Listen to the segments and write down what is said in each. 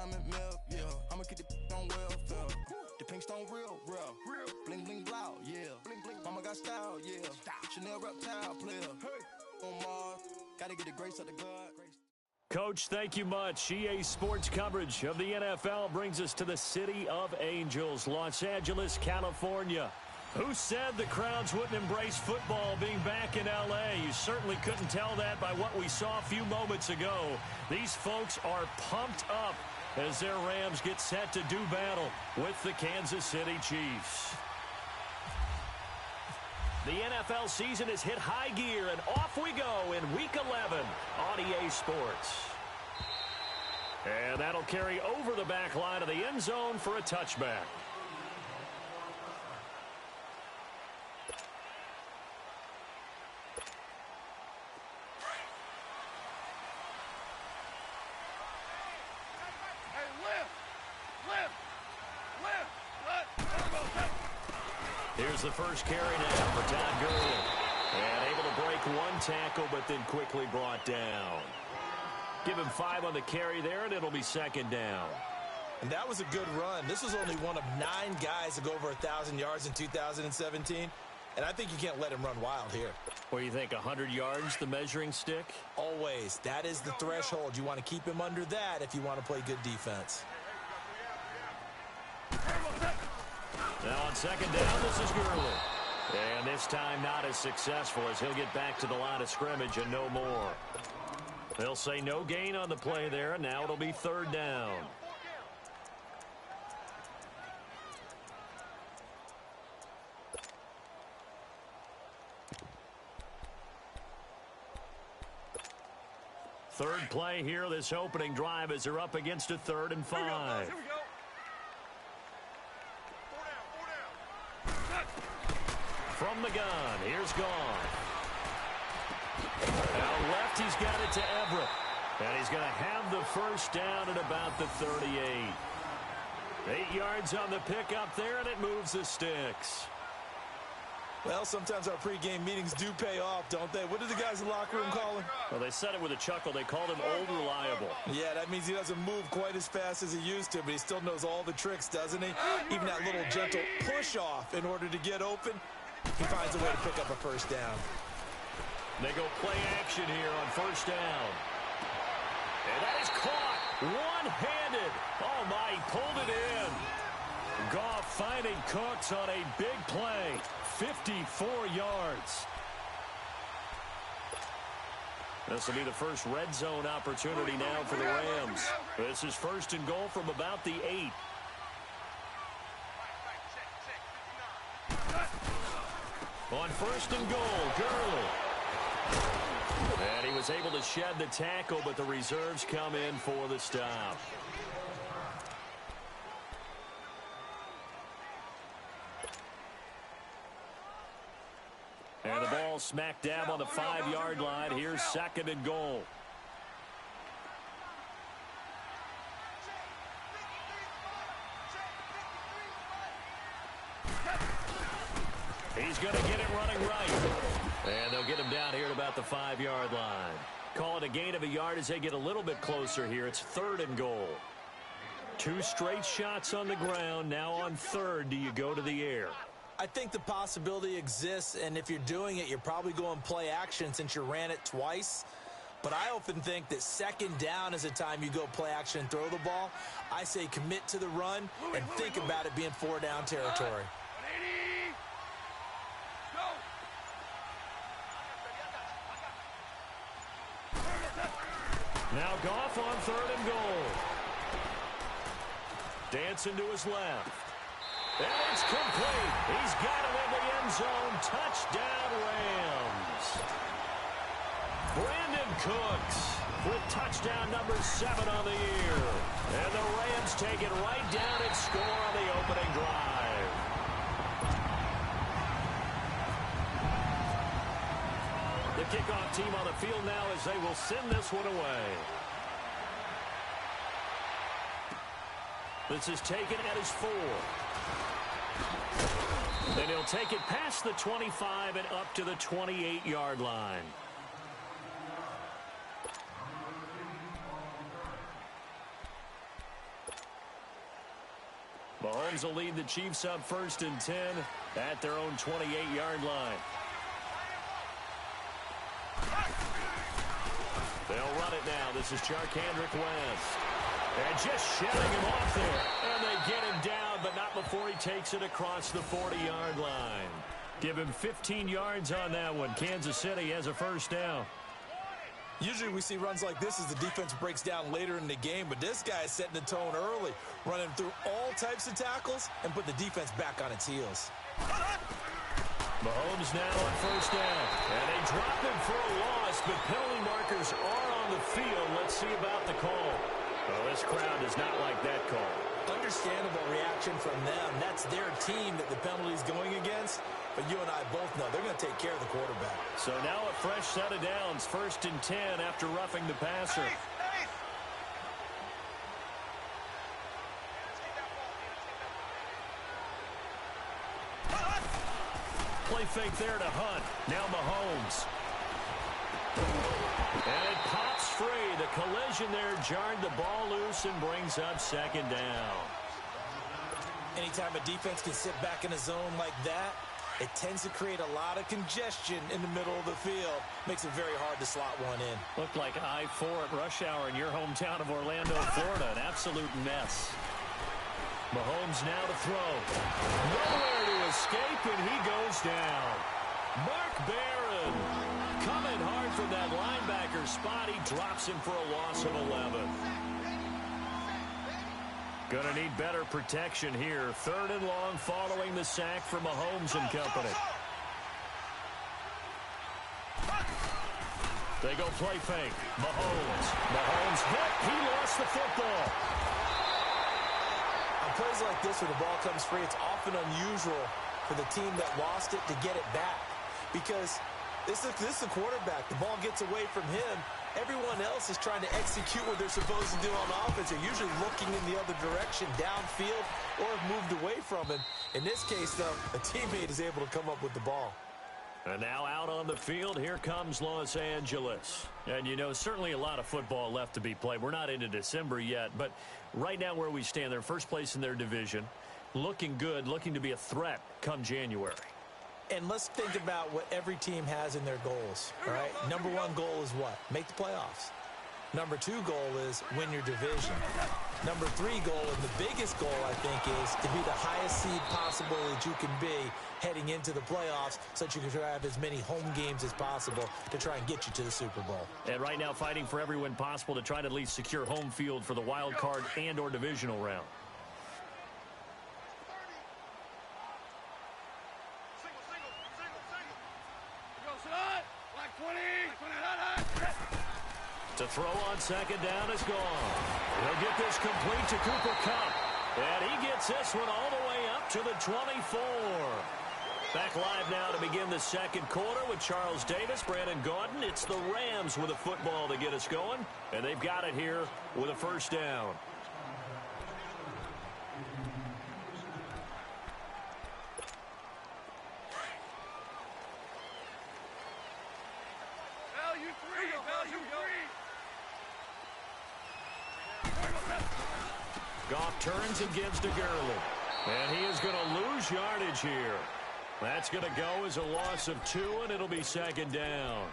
diamond milk, yeah. I'ma keep the on welfare. The pink stone real, bling bling blow, yeah. Mama got style, yeah. Chanel reptile player. On Mars, gotta get the grace of the God. Coach, thank you much. EA Sports coverage of the NFL brings us to the City of Angels, Los Angeles, California. Who said the crowds wouldn't embrace football being back in L.A.? You certainly couldn't tell that by what we saw a few moments ago. These folks are pumped up as their Rams get set to do battle with the Kansas City Chiefs. The NFL season has hit high gear, and off we go in Week 11 on EA Sports. And that'll carry over the back line of the end zone for a touchback. Here's the first carry now for Todd Gurley. And able to break one tackle, but then quickly brought down. Give him 5 on the carry there, and it'll be second down. And that was a good run. This was only one of 9 guys to go over 1,000 yards in 2017. And I think you can't let him run wild here. What do you think, 100 yards, the measuring stick? Always. That is the threshold. You want to keep him under that if you want to play good defense. Now on second down, this is Gurley. And this time not as successful as he'll get back to the line of scrimmage and no more. They'll say no gain on the play there, and now it'll be third down. Third play here, this opening drive, as they're up against a 3rd and 5. Here we go. From the gun, here's Goff. Now left, he's got it to Everett. And he's going to have the first down at about the 38. 8 yards on the pickup there, and it moves the sticks. Well, sometimes our pregame meetings do pay off, don't they? What did the guys in the locker room call him? Well, they said it with a chuckle. They called him Old Reliable. Yeah, that means he doesn't move quite as fast as he used to, but he still knows all the tricks, doesn't he? Even that little gentle push-off in order to get open. He finds a way to pick up a first down. They go play action here on first down. And that is caught one-handed. Oh, my, he pulled it in. Goff finding Cooks on a big play. 54 yards. This will be the first red zone opportunity now for the Rams. This is first and goal from about the 8. On first and goal, Gurley. And he was able to shed the tackle, but the reserves come in for the stop. And the ball smack dab on the 5-yard line. Here's second and goal. He's going to get it running right. And they'll get him down here at about the 5-yard line. Call it a gain of a yard as they get a little bit closer here. It's third and goal. 2 straight shots on the ground. Now on third, do you go to the air? I think the possibility exists, and if you're doing it, you're probably going play action since you ran it twice. But I often think that second down is a time you go play action and throw the ball. I say commit to the run and think about it being 4-down territory. Now Goff on third and goal. Dancing to his left. And it's complete. He's got it in the end zone. Touchdown, Rams. Brandon Cooks with touchdown number 7 on the year. And the Rams take it right down and score on the opening drive. The kickoff team on the field now as they will send this one away. This is taken at his 4. And he'll take it past the 25 and up to the 28-yard line. Mahomes will lead the Chiefs up 1st and 10 at their own 28-yard line. They'll run it now. This is Charcandrick West. And just shedding him off there. And they get him down, but not before he takes it across the 40-yard line. Give him 15 yards on that one. Kansas City has a 1st down. Usually we see runs like this as the defense breaks down later in the game, but this guy is setting the tone early, running through all types of tackles and put the defense back on its heels. Mahomes now on 1st down. And they drop him for a loss, but penalty markers are on the field. Let's see about the call. Well, this crowd does not like that call. Understandable reaction from them. That's their team that the penalty's going against. But you and I both know they're going to take care of the quarterback. So now a fresh set of downs. 1st and 10 after roughing the passer. Play fake there to Hunt. Now Mahomes. And it pops free. The collision there jarred the ball loose and brings up 2nd down. Anytime a defense can sit back in a zone like that, it tends to create a lot of congestion in the middle of the field. Makes it very hard to slot one in. Looked like I-4 at rush hour in your hometown of Orlando, Florida. An absolute mess. Mahomes now to throw. Nowhere to escape, and he goes down. Mark Barron coming hard from that linebacker spot. He drops him for a loss of 11. Going to need better protection here. 3rd and long following the sack from Mahomes and company. They go play fake. Mahomes hit. He lost the football. On plays like this where the ball comes free, it's often unusual for the team that lost it to get it back. Because this is the quarterback. The ball gets away from him. Everyone else is trying to execute what they're supposed to do on offense. They're usually looking in the other direction, downfield, or have moved away from him. In this case, though, a teammate is able to come up with the ball. And now out on the field, here comes Los Angeles. And, you know, certainly a lot of football left to be played. We're not into December yet, but right now where we stand, they're 1st place in their division, looking good, looking to be a threat come January. And let's think about what every team has in their goals, all right? Number 1 goal is what? Make the playoffs. Number 2 goal is win your division. Number 3 goal, and the biggest goal, I think, is to be the highest seed possible that you can be heading into the playoffs so that you can have as many home games as possible to try and get you to the Super Bowl. And right now fighting for every win possible to try to at least secure home field for the wild card and or divisional round. To throw on 2nd down is gone. He'll get this complete to Cooper Kupp. And he gets this one all the way up to the 24. Back live now to begin the 2nd quarter with Charles Davis, Brandon Gaudin. It's the Rams with a football to get us going. And they've got it here with a 1st down. Goff turns and gives to Gurley. And he is going to lose yardage here. That's going to go as a loss of 2, and it'll be 2nd down.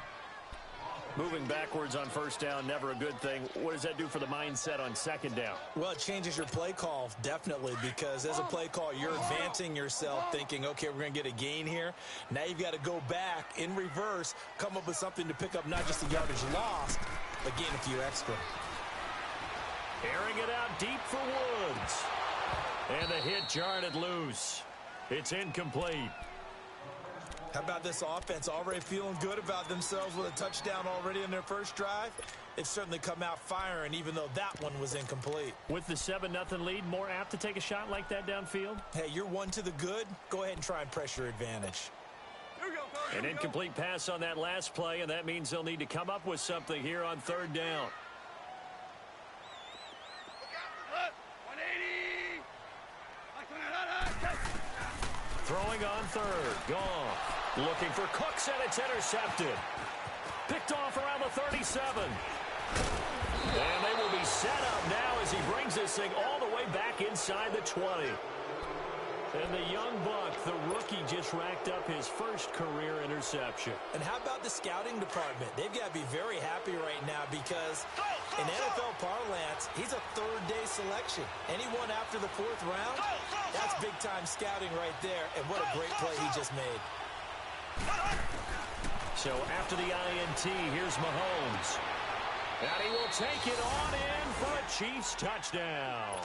Moving backwards on 1st down, never a good thing. What does that do for the mindset on 2nd down? Well, it changes your play call, definitely, because as a play call, you're advancing yourself thinking, okay, we're going to get a gain here. Now you've got to go back in reverse, come up with something to pick up not just the yardage lost, but gain a few extra. Airing it out deep for Woods. And the hit jarred it loose. It's incomplete. How about this offense already feeling good about themselves with a touchdown already in their first drive? They've certainly come out firing, even though that one was incomplete. With the 7-0 lead, more apt to take a shot like that downfield? Hey, you're 1 to the good. Go ahead and try and press your advantage. An incomplete pass on that last play, and that means they'll need to come up with something here on 3rd down. Throwing on 3rd. Goff looking for Cooks, and it's intercepted. Picked off around the 37. And they will be he's set up now as he brings this thing all the way back inside the 20. And the young buck, the rookie, just racked up his first career interception. And how about the scouting department? They've got to be very happy right now because in NFL parlance, he's a third-day selection. Anyone after the fourth round, that's big-time scouting right there. And what a great play he just made. So after the INT, here's Mahomes. And he will take it on in for a Chiefs touchdown.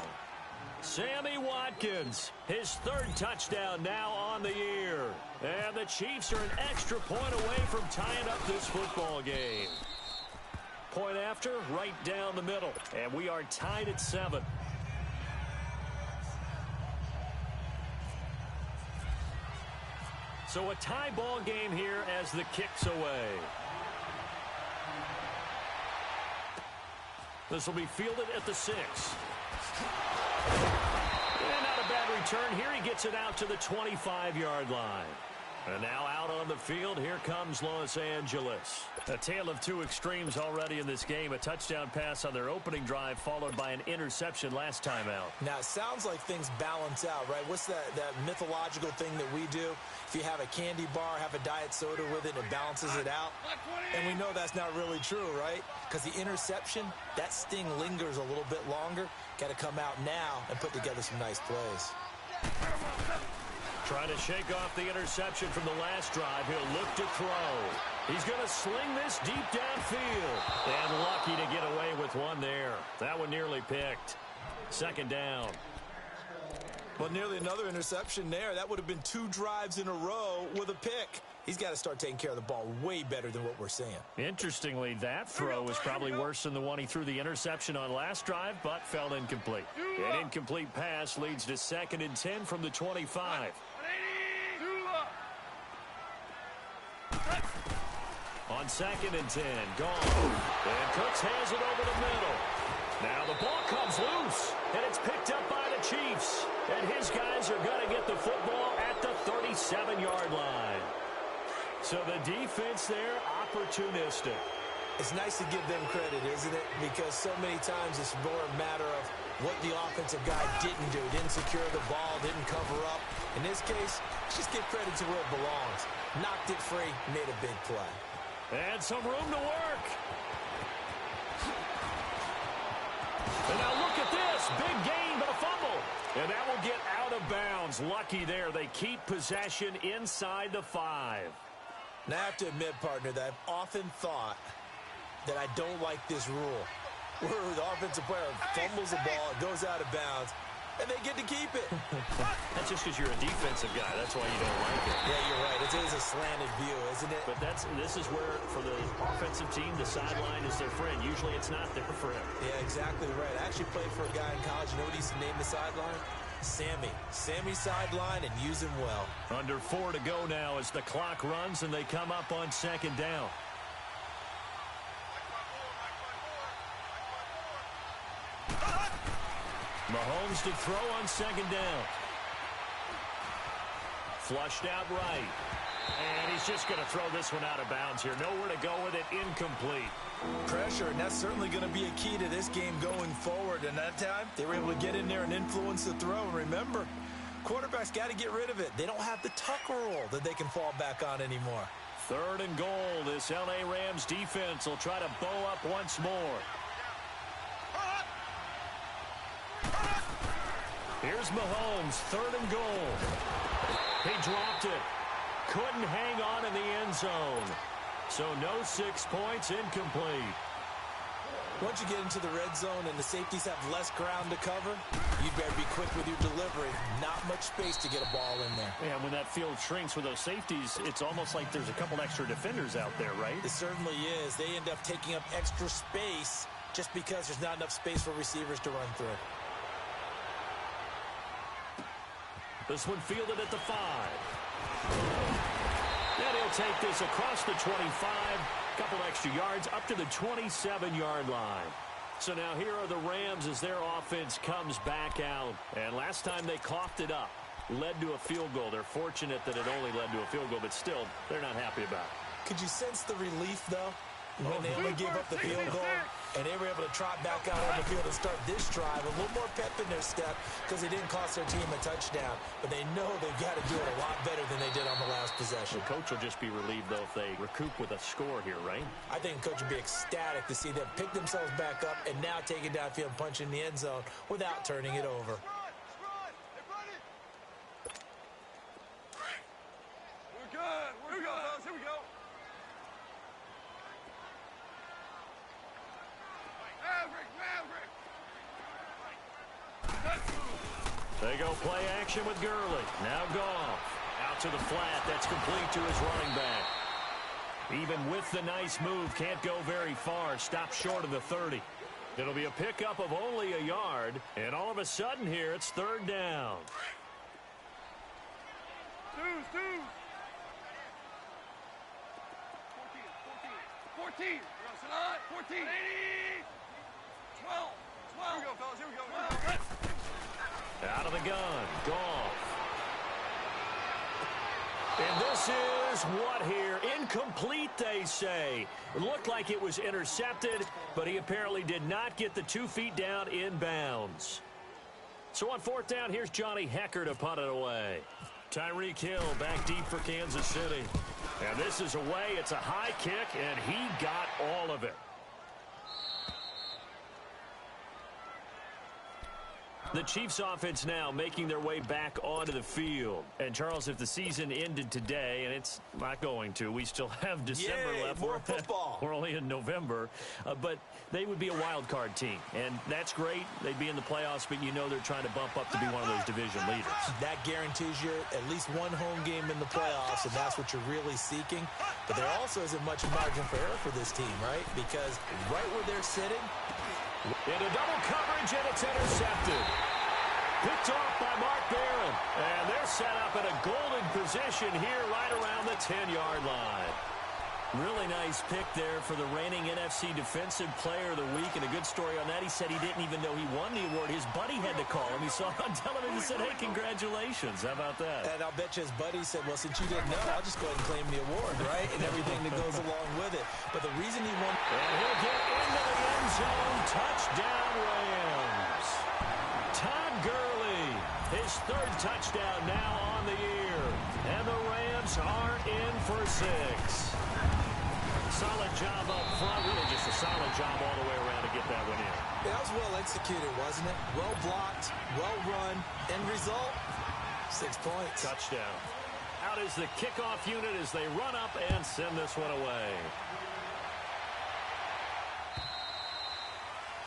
Sammy Watkins, his third touchdown now on the year. And the Chiefs are an extra point away from tying up this football game. Point after, right down the middle. And we are tied at 7. So a tie ball game here as the kick's away. This will be fielded at the 6. And not a bad return here. He gets it out to the 25-yard line. And now out on the field, here comes Los Angeles. A tale of two extremes already in this game. A touchdown pass on their opening drive, followed by an interception last time out. Now, it sounds like things balance out, right? What's that mythological thing that we do? If you have a candy bar, have a diet soda with it, and it balances it out. And we know that's not really true, right? Because the interception, that sting lingers a little bit longer. Got to come out now and put together some nice plays. Trying to shake off the interception from the last drive. He'll look to throw. He's going to sling this deep downfield. And lucky to get away with one there. That one nearly picked. Second down. Well, nearly another interception there. That would have been 2 drives in a row with a pick. He's got to start taking care of the ball way better than what we're seeing. Interestingly, that throw was probably worse than the one he threw the interception on last drive, but fell incomplete. An incomplete pass leads to 2nd and 10 from the 25. On 2nd and 10, gone. And Cooks has it over the middle. Now the ball comes loose, and it's picked up by the Chiefs. And his guys are going to get the football at the 37-yard line. So the defense there, opportunistic. It's nice to give them credit, isn't it? Because so many times it's more a matter of what the offensive guy didn't do. Didn't secure the ball, didn't cover up. In this case, just give credit to where it belongs. Knocked it free, made a big play. And some room to work. And now look at this. Big gain, but a fumble. And that will get out of bounds. Lucky there. They keep possession inside the 5. Now, I have to admit, partner, that I've often thought that I don't like this rule, where the offensive player fumbles the ball, it goes out of bounds, and they get to keep it. That's just because you're a defensive guy. That's why you don't like it. Yeah, you're right. It is a slanted view, isn't it? But this is where, for the offensive team, the sideline is their friend. Usually it's not there for him. Yeah, exactly right. I actually played for a guy in college. You know what he used to name the sideline? Sammy. Sammy sideline, and use him well. Under 4 to go now as the clock runs and they come up on 2nd down. Mahomes to throw on 2nd down. Flushed out right. And he's just going to throw this one out of bounds here. Nowhere to go with it. Incomplete. Pressure, and that's certainly going to be a key to this game going forward. And that time, they were able to get in there and influence the throw. And remember, quarterbacks got to get rid of it. They don't have the tuck rule that they can fall back on anymore. 3rd and goal. This L.A. Rams defense will try to bow up once more. Here's Mahomes, 3rd and goal. He dropped it. Couldn't hang on in the end zone. So no 6 points, incomplete. Once you get into the red zone and the safeties have less ground to cover, you'd better be quick with your delivery. Not much space to get a ball in there. Yeah, when that field shrinks with those safeties, it's almost like there's a couple extra defenders out there, right? It certainly is. They end up taking up extra space just because there's not enough space for receivers to run through. This one fielded at the 5. And he'll take this across the 25. Couple extra yards up to the 27-yard line. So now here are the Rams as their offense comes back out. And last time they coughed it up. Led to a field goal. They're fortunate that it only led to a field goal, but still, they're not happy about it. Could you sense the relief, though? when they only gave up the field goal, and they were able to trot back out on the field and start this drive. A little more pep in their step because they didn't cost their team a touchdown. But they know they've got to do it a lot better than they did on the last possession. The coach will just be relieved, though, if they recoup with a score here, right? I think the coach would be ecstatic to see them pick themselves back up and now take it downfield and punch in the end zone without turning it over. We're good. Here we go, fellas. Here we go. They go play action with Gurley. Now Goff. Out to the flat. That's complete to his running back. Even with the nice move, can't go very far. Stops short of the 30. It'll be a pickup of only a yard. And all of a sudden here, it's third down. 14. 14. 12. Here we go, fellas. Here we go. Out of the gun. Goff. And this is what here? Incomplete, they say. It looked like it was intercepted, but he apparently did not get the 2 feet down in bounds. So on fourth down, here's Johnny Hekker to punt it away. Tyreek Hill back deep for Kansas City. And this is away. It's a high kick, and he got all of it. The Chiefs offense now making their way back onto the field. And, Charles, if the season ended today, and it's not going to, we still have December left. More football. We're only in November. But they would be a wild card team. And that's great. They'd be in the playoffs, but you know they're trying to bump up to be one of those division leaders. That guarantees you at least one home game in the playoffs, and that's what you're really seeking. But there also isn't much margin for error for this team, right? Because right where they're sitting, into double coverage, and it's intercepted. Picked off by Mark Barron. And they're set up in a golden position here right around the 10-yard line. Really nice pick there for the reigning NFC Defensive Player of the Week. And a good story on that. He said he didn't even know he won the award. His buddy had to call him. He saw it on television and said, hey, congratulations. How about that? And I'll bet you his buddy said, well, since you didn't know, I'll just go ahead and claim the award, right? And everything that goes along with it. But the reason he won... And he'll get into the end zone. Touchdown, Rams. Todd Gurley, his third touchdown now on the year. And the Rams are in for 6. Solid job up front. Really just a solid job all the way around to get that one in. Yeah, that was well executed, wasn't it? Well blocked, well run. End result, 6 points. Touchdown. Out is the kickoff unit as they run up and send this one away.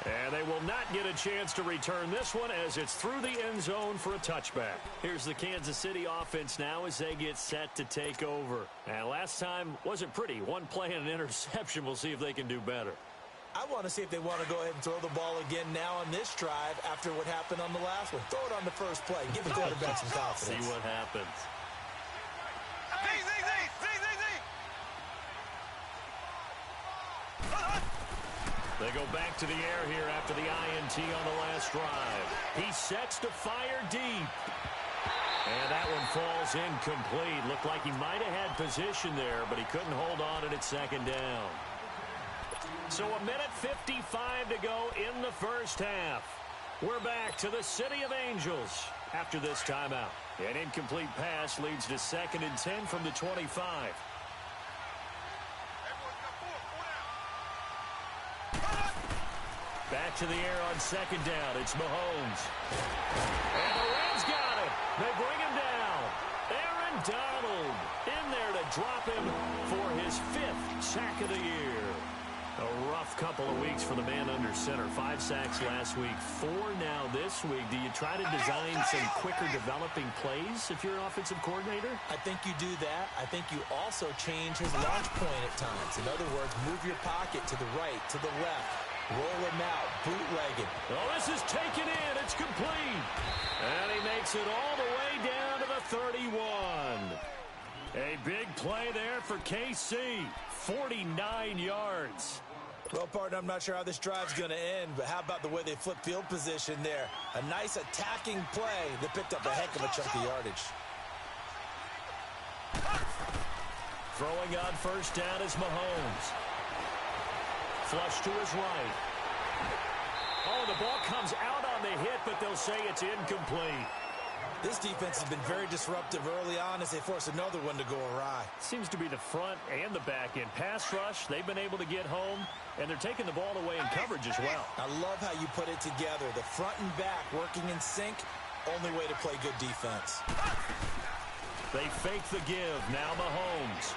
And they will not get a chance to return this one as it's through the end zone for a touchback. Here's the Kansas City offense now as they get set to take over. And last time wasn't pretty. One play and an interception. We'll see if they can do better. I want to see if they want to go ahead and throw the ball again now on this drive after what happened on the last one. Throw it on the first play. Give the quarterback some confidence. See what happens. They go back to the air here after the INT on the last drive. He sets to fire deep. And that one falls incomplete. Looked like he might have had position there, but he couldn't hold on and it's second down. So a minute 55 to go in the first half. We're back to the City of Angels after this timeout. An incomplete pass leads to 2nd and 10 from the 25. Back to the air on second down. It's Mahomes. And the Rams got him. They bring him down. Aaron Donald in there to drop him for his 5th sack of the year. A rough couple of weeks for the man under center. 5 sacks last week, 4 now this week. Do you try to design some quicker developing plays if you're an offensive coordinator? I think you do that. I think you also change his launch point at times. In other words, move your pocket to the right, to the left. Roll him out, bootlegging. Oh, this is taken in. It's complete. And he makes it all the way down to the 31. A big play there for KC. 49 yards. Well, partner, I'm not sure how this drive's going to end, but how about the way they flip field position there? A nice attacking play that picked up a heck of a chunk of yardage. Throwing on first down is Mahomes. Flush to his right. Oh, the ball comes out on the hit, but they'll say it's incomplete. This defense has been very disruptive early on as they force another one to go awry. Seems to be the front and the back end. Pass rush, they've been able to get home, and they're taking the ball away in coverage as well. I love how you put it together. The front and back working in sync, only way to play good defense. They fake the give. Now Mahomes.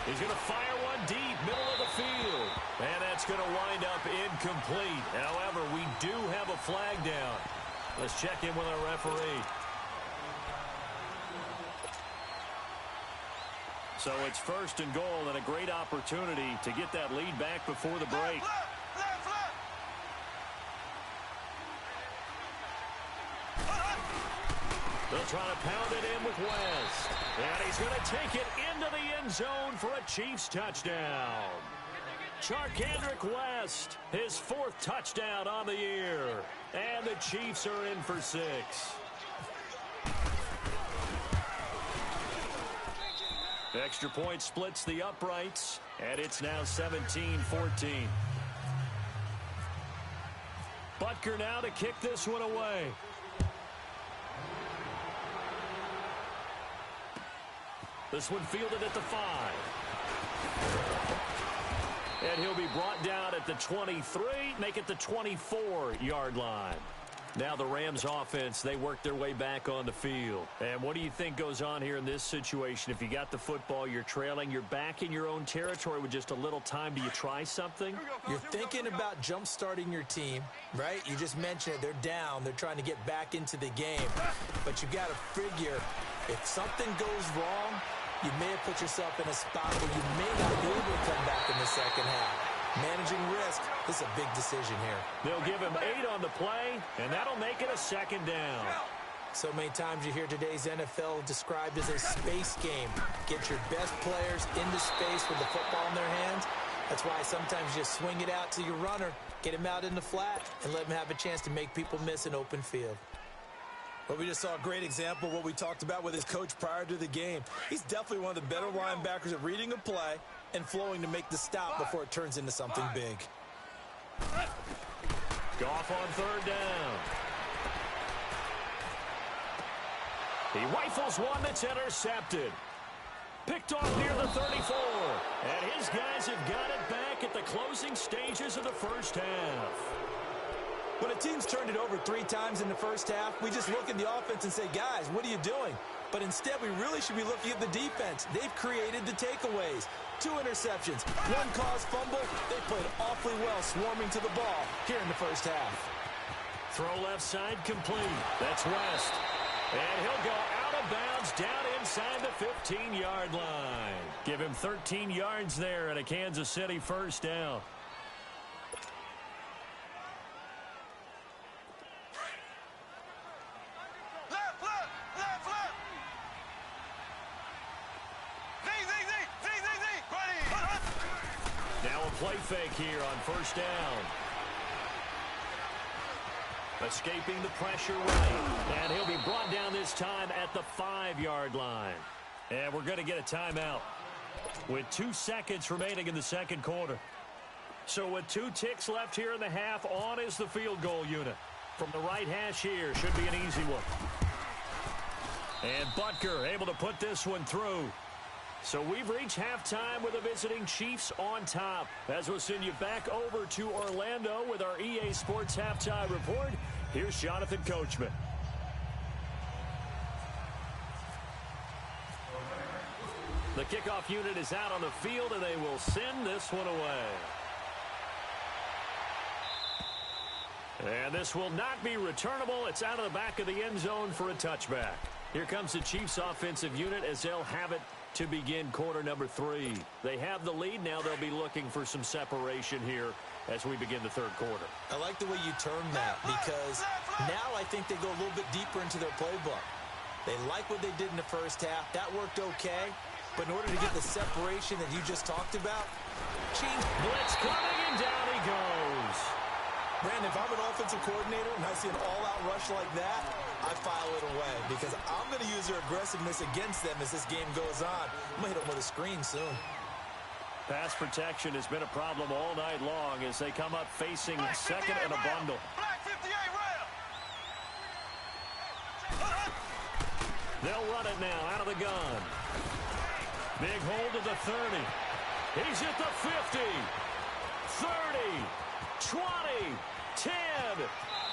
He's going to fire one deep, middle of the field. And that's going to wind up incomplete. However, we do have a flag down. Let's check in with our referee. So it's 1st and goal and a great opportunity to get that lead back before the break. They'll try to pound it in with West. And he's going to take it into the end zone for a Chiefs touchdown. Charcandrick West, his 4th touchdown on the year. And the Chiefs are in for 6. Extra point splits the uprights, and it's now 17-14. Butker now to kick this one away. This one fielded at the 5. And he'll be brought down at the 23, make it the 24-yard line. Now the Rams offense, they work their way back on the field. And what do you think goes on here in this situation? If you got the football, you're trailing, you're back in your own territory with just a little time. Do you try something? You're thinking about jump-starting your team, right? You just mentioned it. They're down. They're trying to get back into the game. But you got to figure if something goes wrong, you may have put yourself in a spot where you may not be able to come back in the second half. Managing risk, this is a big decision here. They'll give him 8 on the play, and that'll make it a 2nd down. So many times you hear today's NFL described as a space game. Get your best players into space with the football in their hands. That's why sometimes you just swing it out to your runner, get him out in the flat, and let him have a chance to make people miss an open field. Well, we just saw a great example of what we talked about with his coach prior to the game. He's definitely one of the better linebackers at reading a play and flowing to make the stop before it turns into something big. Goff on 3rd down. He rifles one that's intercepted. Picked off near the 34. And his guys have got it back at the closing stages of the first half. When a team's turned it over 3 times in the first half, we just look at the offense and say, guys, what are you doing? But instead, we really should be looking at the defense. They've created the takeaways. 2 interceptions, 1 caused fumble. They played awfully well swarming to the ball here in the first half. Throw left side complete. That's West. And he'll go out of bounds down inside the 15-yard line. Give him 13 yards there and a Kansas City 1st down. Play fake here on 1st down. Escaping the pressure right. And he'll be brought down this time at the 5-yard line. And we're going to get a timeout with 2 seconds remaining in the 2nd quarter. So with 2 ticks left here in the half, on is the field goal unit. From the right hash here, should be an easy one. And Butker able to put this one through. So we've reached halftime with the visiting Chiefs on top. As we'll send you back over to Orlando with our EA Sports Halftime Report, here's Jonathan Coachman. The kickoff unit is out on the field, and they will send this one away. And this will not be returnable. It's out of the back of the end zone for a touchback. Here comes the Chiefs offensive unit as they'll have it to begin quarter number 3. They have the lead. Now they'll be looking for some separation here as we begin the 3rd quarter. I like the way you termed that because now I think they go a little bit deeper into their playbook. They like what they did in the first half. That worked okay. But in order to get the separation that you just talked about, change. Blitz coming, and down he goes. Brandon, if I'm an offensive coordinator and I see an all-out rush like that, I file it away because I'm going to use their aggressiveness against them as this game goes on. I'm going to hit them with a screen soon. Pass protection has been a problem all night long as they come up facing second and a bundle. They'll run it now out of the gun. Big hold of the 30. He's at the 50. 30. 20. 10.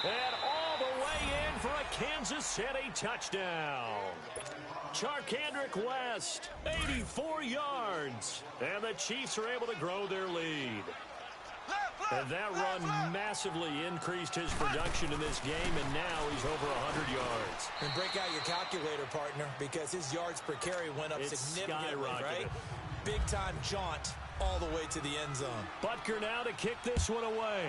And all the way in for a Kansas City touchdown. Charcandrick West, 84 yards. And the Chiefs are able to grow their lead. And that run massively increased his production in this game, and now he's over 100 yards. And break out your calculator, partner, because his yards per carry went up significantly, right? Big-time jaunt all the way to the end zone. Butker now to kick this one away.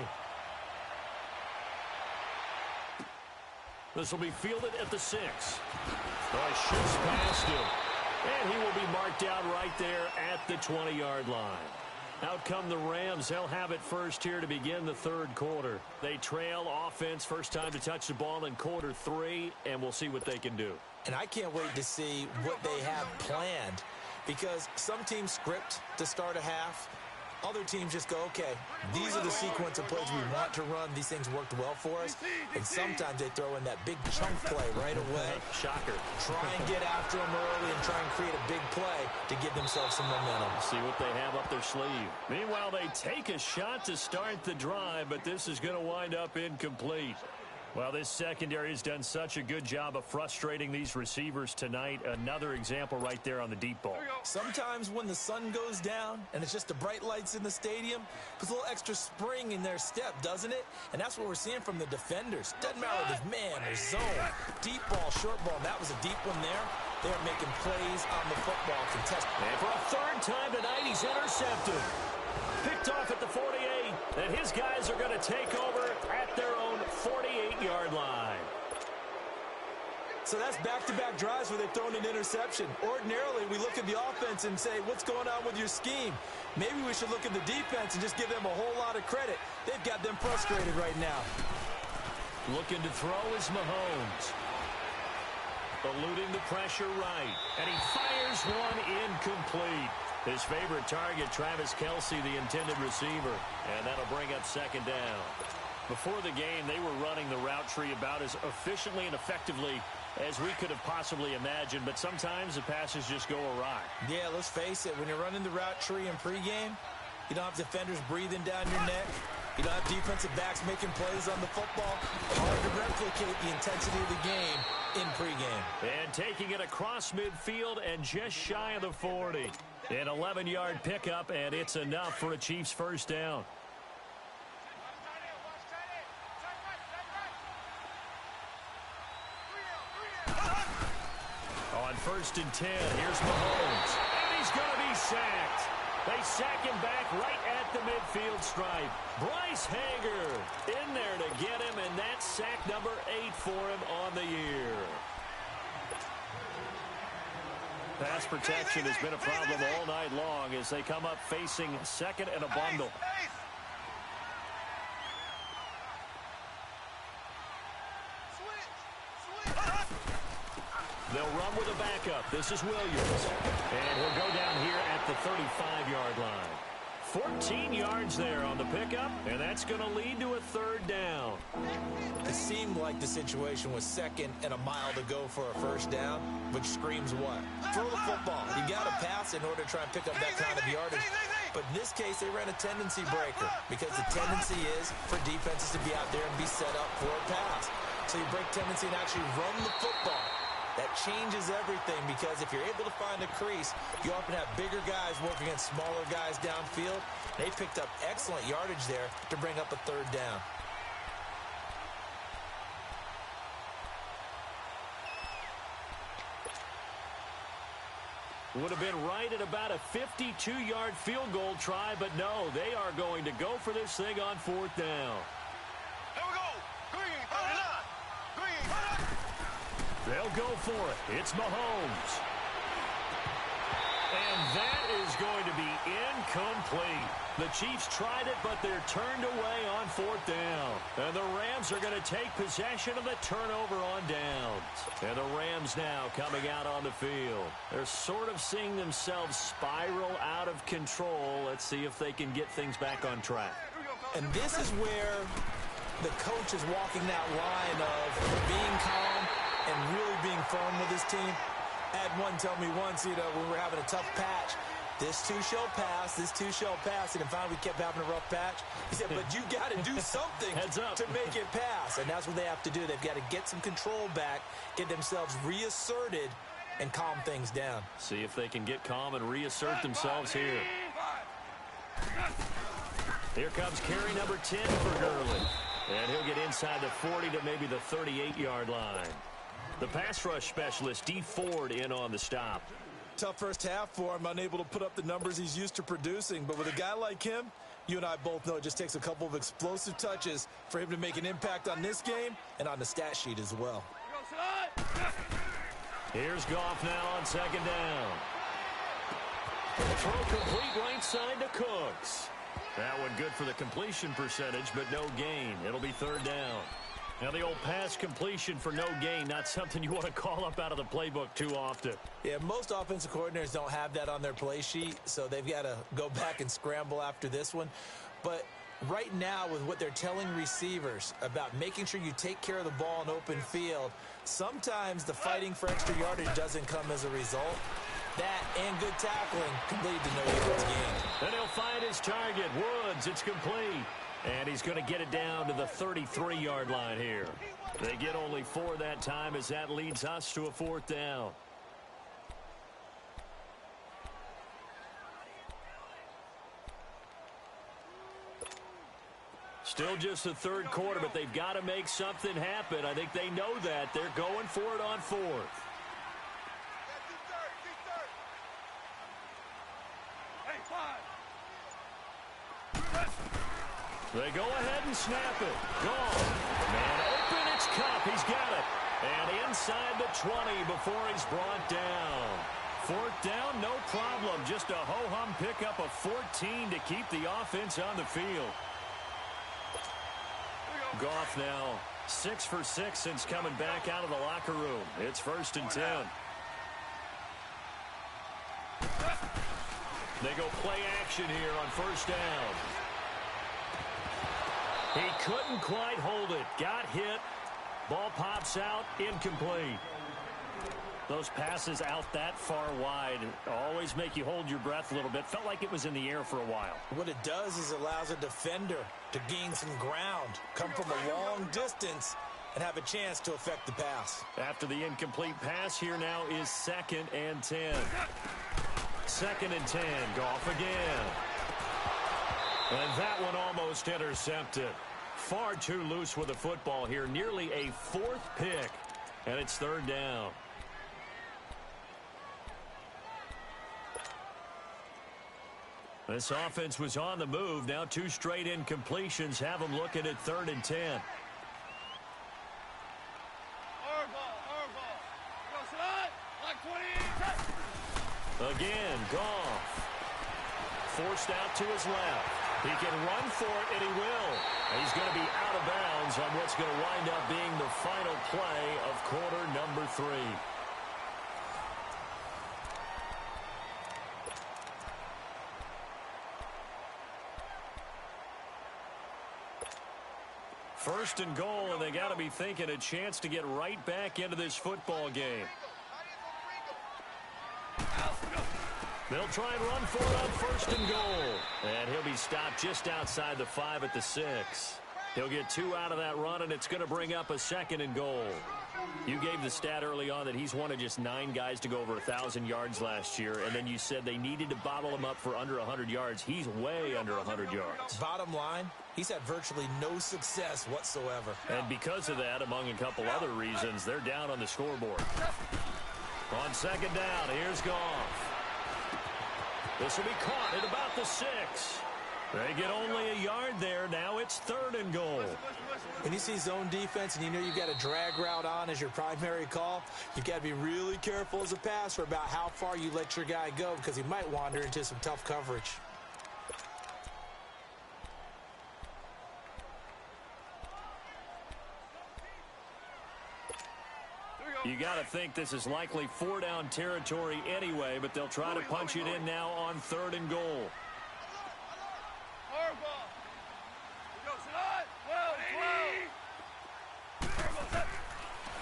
This will be fielded at the 6. Shoots past him. And he will be marked out right there at the 20-yard line. Out come the Rams. They'll have it first here to begin the third quarter. They trail offense, first time to touch the ball in quarter 3, and we'll see what they can do. And I can't wait to see what they have planned, because some teams script to start a half. Other teams just go, okay, these are the sequence of plays we want to run. These things worked well for us. And sometimes they throw in that big chunk play right away. Shocker. Try and get after them early and try and create a big play to give themselves some momentum. See what they have up their sleeve. Meanwhile, they take a shot to start the drive, but this is going to wind up incomplete. Well, this secondary has done such a good job of frustrating these receivers tonight. Another example right there on the deep ball. Sometimes when the sun goes down and it's just the bright lights in the stadium, puts a little extra spring in their step, doesn't it? And that's what we're seeing from the defenders. Doesn't matter if it's man or zone. Deep ball, short ball. That was a deep one there. They are making plays on the football contest. And for a third time tonight, he's intercepted. Picked off at the 48, and his guys are going to take over at their own 48-yard line. So that's back-to-back drives where they've thrown an interception. Ordinarily, we look at the offense and say, what's going on with your scheme? Maybe we should look at the defense and just give them a whole lot of credit. They've got them frustrated right now. Looking to throw is Mahomes. Eluding the pressure right. And he fires one incomplete. His favorite target, Travis Kelce, the intended receiver. And that'll bring up second down. Before the game, they were running the route tree about as efficiently and effectively as we could have possibly imagined. But sometimes the passes just go awry. Yeah, let's face it. When you're running the route tree in pregame, you don't have defenders breathing down your neck. You don't have defensive backs making plays on the football. Hard to replicate the intensity of the game in pregame. And taking it across midfield and just shy of the 40. An 11-yard pickup, and it's enough for a Chiefs first down. On 1st and 10, here's Mahomes. And he's going to be sacked. They sack him back right at the midfield stripe. Bryce Hager in there to get him, and that's sack number 8 for him on the year. Pass protection has been a problem all night long as they come up facing second and a bundle. They'll run with a backup. This is Williams. And he'll go down here at the 35-yard line. 14 yards there on the pickup, and that's going to lead to a third down. It seemed like the situation was second and a mile to go for a first down, which screams what? Throw the football. You got to pass in order to try and pick up that kind of yardage. But in this case, they ran a tendency breaker because the tendency is for defenses to be out there and be set up for a pass. So you break tendency and actually run the football. That changes everything because if you're able to find a crease, you often have bigger guys working against smaller guys downfield. They picked up excellent yardage there to bring up a third down. Would have been right at about a 52-yard field goal try, but no, they are going to go for this thing on 4th down. They'll go for it. It's Mahomes. And that is going to be incomplete. The Chiefs tried it, but they're turned away on 4th down. And the Rams are going to take possession of the turnover on downs. And the Rams now coming out on the field. They're sort of seeing themselves spiral out of control. Let's see if they can get things back on track. And this is where the coach is walking that line of being calm and really being firm with his team. I had one tell me once, when we were having a tough patch, this too shall pass, this too shall pass. And finally we kept having a rough patch. He said, but you got to do something to make it pass. And that's what they have to do. They've got to get some control back, get themselves reasserted, and calm things down. See if they can get calm and reassert themselves here. Here comes carry number 10 for Gurley. And he'll get inside the 40 to maybe the 38-yard line. The pass rush specialist, Dee Ford, in on the stop. Tough first half for him, unable to put up the numbers he's used to producing. But with a guy like him, you and I both know it just takes a couple of explosive touches for him to make an impact on this game and on the stat sheet as well. Here's Goff now on 2nd down. Throw complete right side to Cooks. That one good for the completion percentage, but no gain. It'll be 3rd down. Now the old pass completion for no gain, not something you want to call up out of the playbook too often. Yeah, most offensive coordinators don't have that on their play sheet, so they've got to go back and scramble after this one. But right now, with what they're telling receivers about making sure you take care of the ball in open field, sometimes the fighting for extra yardage doesn't come as a result. That and good tackling can lead to no yards gained. And he'll find his target, Woods. It's complete. And he's going to get it down to the 33-yard line here. They get only 4 that time as that leads us to a 4th down. Still just the 3rd quarter, but they've got to make something happen. I think they know that. They're going for it on 4th. They go ahead and snap it. Gone. Man open, it's Kupp. He's got it. And inside the 20 before he's brought down. 4th down, no problem. Just a ho-hum pickup of 14 to keep the offense on the field. Goff now 6 for 6 since coming back out of the locker room. It's 1st and 10. They go play action here on 1st down. He couldn't quite hold it. Got hit. Ball pops out. Incomplete. Those passes out that far wide always make you hold your breath a little bit. Felt like it was in the air for a while. What it does is allows a defender to gain some ground, come from a long distance, and have a chance to affect the pass. After the incomplete pass, here now is 2nd and 10. 2nd and 10. Goff again. And that one almost intercepted. Far too loose with the football here. Nearly a 4th pick. And it's 3rd down. This offense was on the move. Now 2 straight incompletions have them looking at 3rd and 10. Again, Goff. Forced out to his left. He can run for it, and he will. He's going to be out of bounds on what's going to wind up being the final play of quarter number 3. First and goal, and they got to be thinking a chance to get right back into this football game. They'll try and run for it on 1st and goal. And he'll be stopped just outside the 5 at the 6. He'll get 2 out of that run, and it's going to bring up a 2nd and goal. You gave the stat early on that he's one of just 9 guys to go over 1,000 yards last year, and then you said they needed to bottle him up for under 100 yards. He's way under 100 yards. Bottom line, he's had virtually no success whatsoever. And because of that, among a couple other reasons, they're down on the scoreboard. On 2nd down, here's Goff. This will be caught at about the 6. They get only a yard there. Now it's 3rd and goal. When you see zone defense and you know you've got a drag route on as your primary call, you've got to be really careful as a passer about how far you let your guy go because he might wander into some tough coverage. You got to think this is likely 4-down territory anyway, but they'll try to punch it in now on 3rd and goal.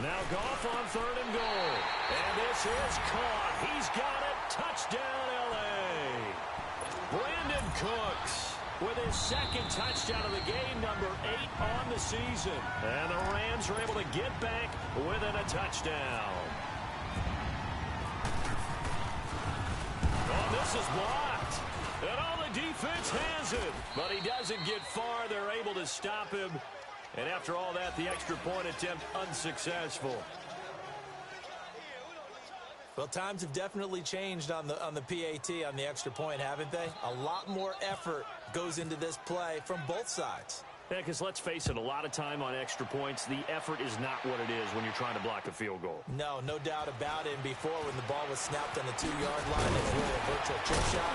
Now Goff on 3rd and goal. And this is caught. He's got it. Touchdown, L.A. Brandon Cooks with his 2nd touchdown of the game, number 8 on the season. And the Rams are able to get back within a touchdown. Oh, this is blocked. And all the defense has it. But he doesn't get far. They're able to stop him. And after all that, the extra point attempt unsuccessful. Well, times have definitely changed on the PAT, on the extra point, haven't they? A lot more effort goes into this play from both sides. Yeah, because let's face it, a lot of time on extra points, the effort is not what it is when you're trying to block a field goal. No doubt about it. And before, when the ball was snapped on the 2-yard line, it was really a virtual chip shot.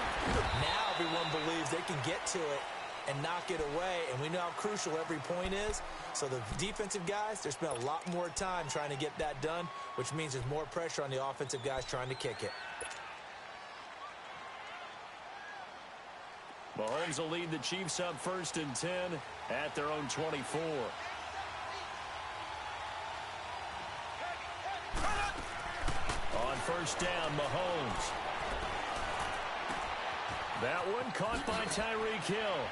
Now everyone believes they can get to it and knock it away, and we know how crucial every point is. So the defensive guys, they spent a lot more time trying to get that done, which means there's more pressure on the offensive guys trying to kick it. Mahomes will lead the Chiefs up 1st and 10 at their own 24. On 1st down, Mahomes. That one caught by Tyreek Hill.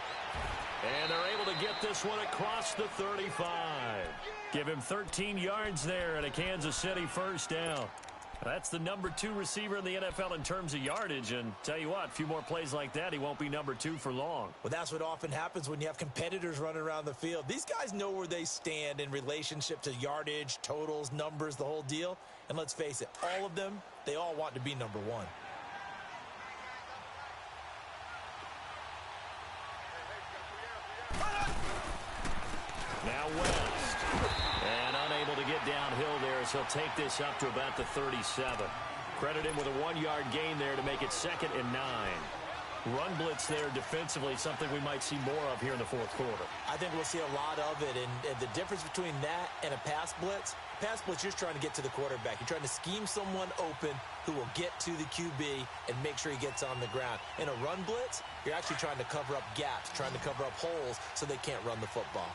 And they're able to get this one across the 35. Give him 13 yards there and a Kansas City 1st down. That's the number 2 receiver in the NFL in terms of yardage. And tell you what, a few more plays like that, he won't be number 2 for long. Well, that's what often happens when you have competitors running around the field. These guys know where they stand in relationship to yardage, totals, numbers, the whole deal. And let's face it, all of them, they all want to be number 1. Now West. And unable to get downhill there as he'll take this up to about the 37. Credit him with a 1-yard gain there to make it 2nd and 9. Run blitz there defensively, something we might see more of here in the 4th quarter. I think we'll see a lot of it, and the difference between that and a pass blitz, you're just trying to get to the quarterback. You're trying to scheme someone open who will get to the QB and make sure he gets on the ground. In a run blitz, you're actually trying to cover up gaps, trying to cover up holes so they can't run the football.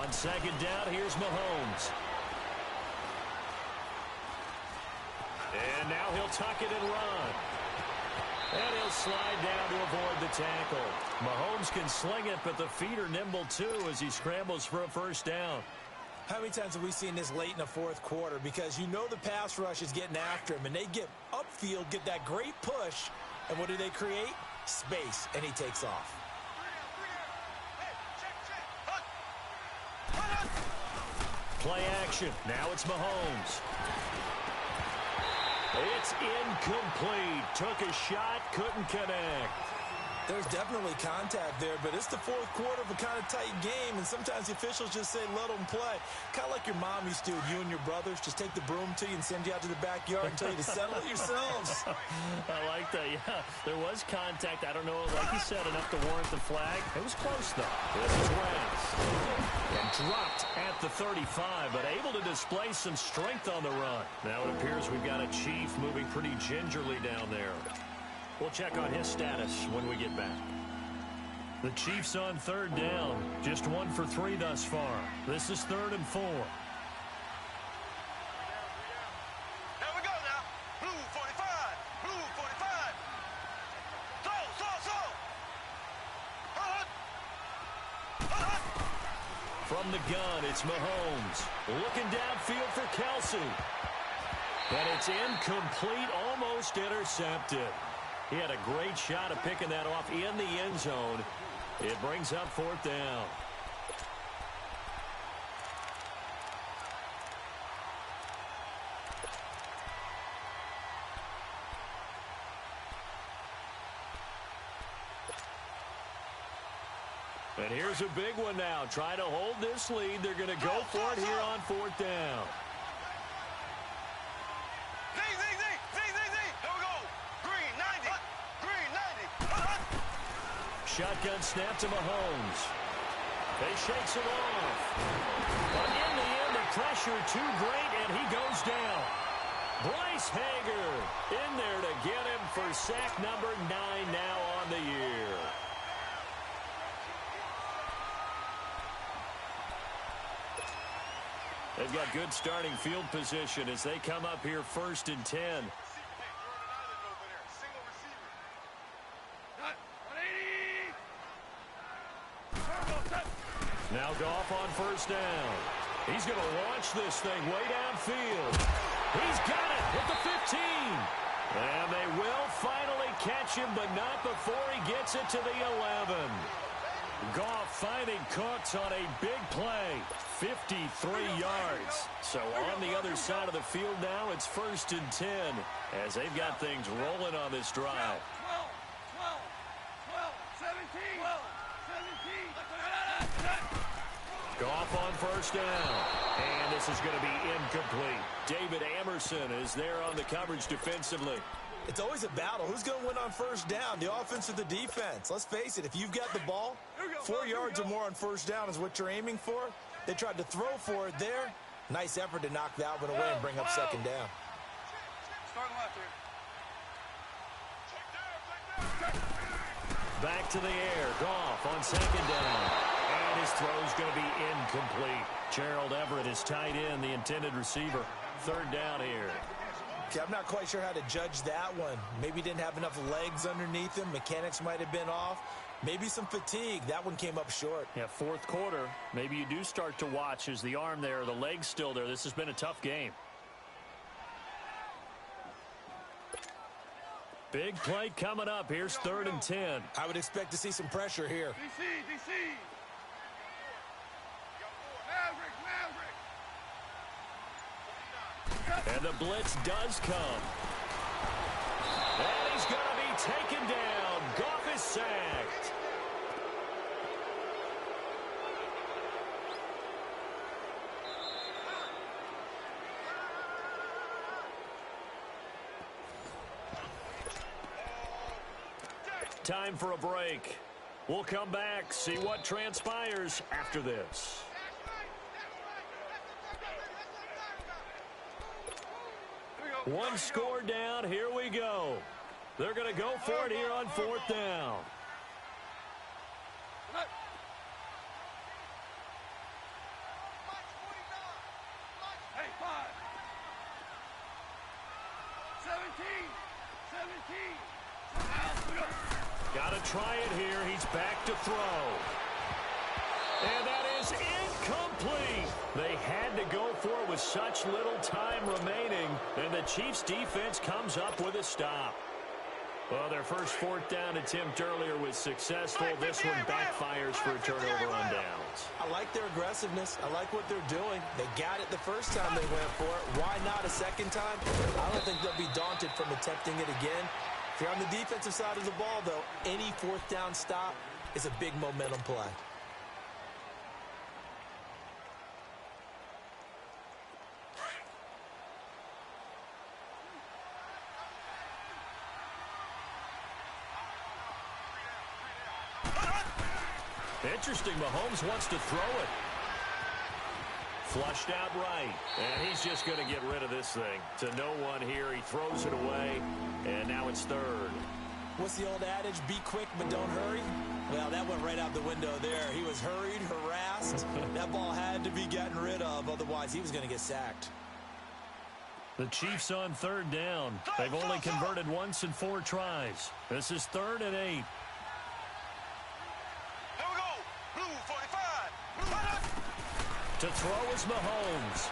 On 2nd down, here's Mahomes. And now he'll tuck it and run. And he'll slide down to avoid the tackle. Mahomes can sling it, but the feet are nimble too as he scrambles for a 1st down. How many times have we seen this late in the 4th quarter? Because you know the pass rush is getting after him, and they get upfield, get that great push, and what do they create? Space, and he takes off. Play action. Now it's Mahomes. It's incomplete. Took a shot, couldn't connect. There's definitely contact there, but it's the 4th quarter of a kind of tight game, and sometimes the officials just say, let them play. Kind of like your mom used to, you and your brothers, just take the broom to you and send you out to the backyard and tell you to settle it yourselves. I like that, yeah. There was contact. I don't know, like you said, enough to warrant the flag. It was close, though. This is Wentz. And dropped at the 35, but able to display some strength on the run. Now it appears we've got a Chief moving pretty gingerly down there. We'll check on his status when we get back. The Chiefs on 3rd down. Just 1 for 3 thus far. This is 3rd and 4. Here we go now. Blue 45. Blue 45. Throw. From the gun, it's Mahomes. Looking downfield for Kelsey. And it's incomplete, almost intercepted. He had a great shot of picking that off in the end zone. It brings up 4th down. And here's a big one now. Trying to hold this lead. They're going to go for it here on 4th down. Here we go. Green 90. Green 90. Shotgun snap to Mahomes. They shakes him off. But in the end, the pressure too great, and he goes down. Bryce Hager in there to get him for sack number 9 now on the year. They've got good starting field position as they come up here 1st and 10. Now Goff on 1st down. He's going to launch this thing way downfield. He's got it at the 15. And they will finally catch him, but not before he gets it to the 11. Goff finding Cooks on a big play. 53 yards. So on the other side of the field now, it's 1st and 10 as they've got things rolling on this drive. 17. Goff on 1st down. And this is going to be incomplete. David Amerson is there on the coverage defensively. It's always a battle. Who's going to win on 1st down, the offense or the defense? Let's face it, if you've got the ball, 4 yards or more on 1st down is what you're aiming for. They tried to throw for it there. Nice effort to knock that one away and bring up 2nd down. Starting left here. Back to the air. Goff on 2nd down. And his throw's going to be incomplete. Gerald Everett is tied in, the intended receiver. 3rd down here. Okay, I'm not quite sure how to judge that one. Maybe he didn't have enough legs underneath him. Mechanics might have been off. Maybe some fatigue. That one came up short. Yeah, 4th quarter. Maybe you do start to watch as the arm there, the leg's still there. This has been a tough game. Big play coming up. Here's 3rd and 10. I would expect to see some pressure here. DC. Maverick. And the blitz does come. And he's going to be taken down. Goff is sacked. Time for a break. We'll come back, see what transpires after this. One score down. Here we go. They're going to go for it here on 4th down. Hey, 5. 17. Got to try it here. He's back to throw. And that is incomplete. They had to go for it with such little time remaining. And the Chiefs defense comes up with a stop. Well, their first 4th down attempt earlier was successful. This one backfires for a turnover on downs. I like their aggressiveness. I like what they're doing. They got it the first time they went for it. Why not a second time? I don't think they'll be daunted from attempting it again. If you're on the defensive side of the ball, though, any 4th down stop is a big momentum play. Interesting, Mahomes wants to throw it. Flushed out right. And he's just going to get rid of this thing. To no one here. He throws it away. And now it's 3rd. What's the old adage? Be quick, but don't hurry? Well, that went right out the window there. He was hurried, harassed. That ball had to be gotten rid of. Otherwise, he was going to get sacked. The Chiefs on 3rd down. They've only converted once in 4 tries. This is 3rd and 8. To throw is Mahomes.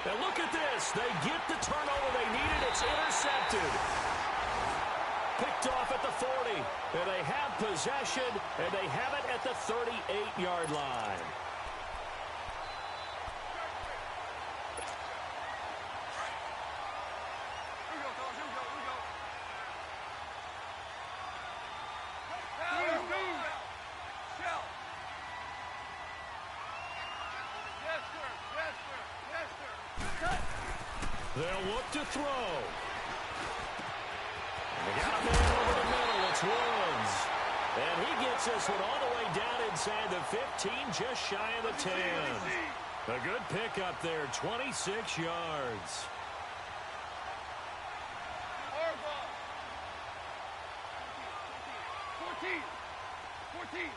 And look at this. They get the turnover they needed. It's intercepted. Picked off at the 40. And they have possession, and they have it at the 38-yard line. They'll look to throw. They got a man over the middle. It's Woods. And he gets this one all the way down inside the 15, just shy of the 10. A good pickup there, 26 yards. 14.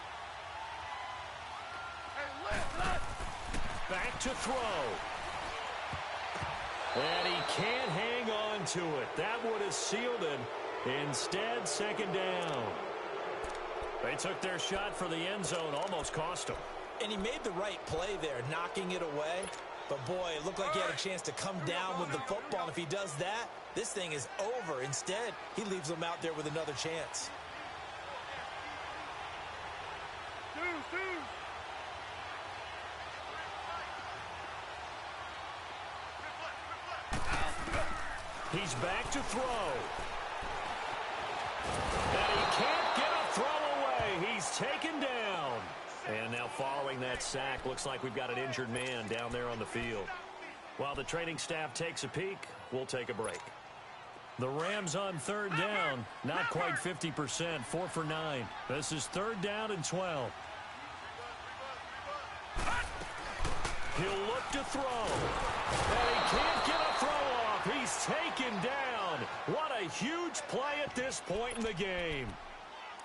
Back to throw. And he can't hang on to it. That would have sealed it. Instead, second down. They took their shot for the end zone, almost cost him. And he made the right play there, knocking it away. But, boy, it looked like he had a chance to come down with the football. And if he does that, this thing is over. Instead, he leaves them out there with another chance. He's back to throw. And he can't get a throw away. He's taken down. And now following that sack, looks like we've got an injured man down there on the field. While the training staff takes a peek, we'll take a break. The Rams on third down, not quite 50%, 4 for 9. This is third down and 12. He'll look to throw. And he can't get a throw off. He's taken down. What a huge play at this point in the game.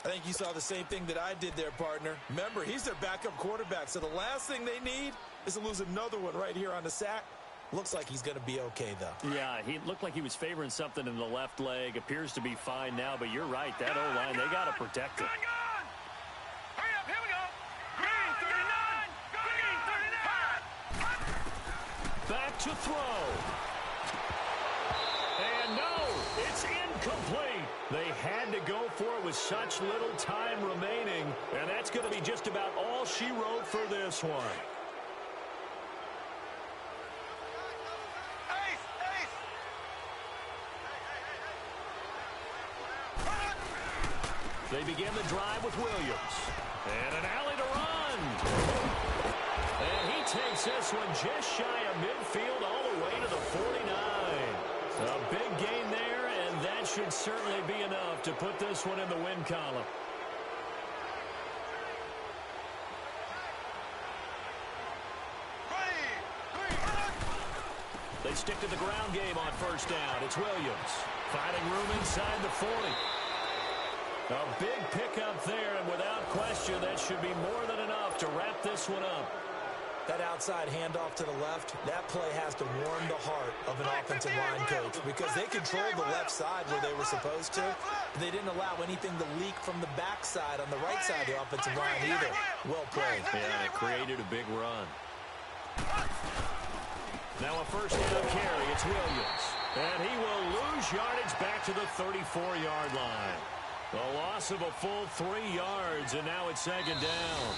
I think you saw the same thing that I did there, partner. Remember, he's their backup quarterback, so the last thing they need is to lose another one right here on the sack. Looks like he's going to be okay, though. Yeah, he looked like he was favoring something in the left leg. Appears to be fine now, but you're right. That O-line, they got to protect him. Hurry up, here we go. Green 39. Back to throw. And no, it's incomplete. They had to go for it with such little time remaining, and that's going to be just about all she wrote for this one. They begin the drive with Williams. And an alley to run. And he takes this one just shy of midfield all the way to the 49. A big gain there, and that should certainly be enough to put this one in the win column. They stick to the ground game on first down. It's Williams. Finding room inside the 40. A big pickup there, and without question, that should be more than enough to wrap this one up. That outside handoff to the left, that play has to warm the heart of an offensive line coach because they controlled the left side where they were supposed to, but they didn't allow anything to leak from the backside on the right side of the offensive line either. Well played. Yeah, it created a big run. Now a first down carry. It's Williams. And he will lose yardage back to the 34-yard line. The loss of a full 3 yards, and now it's second down.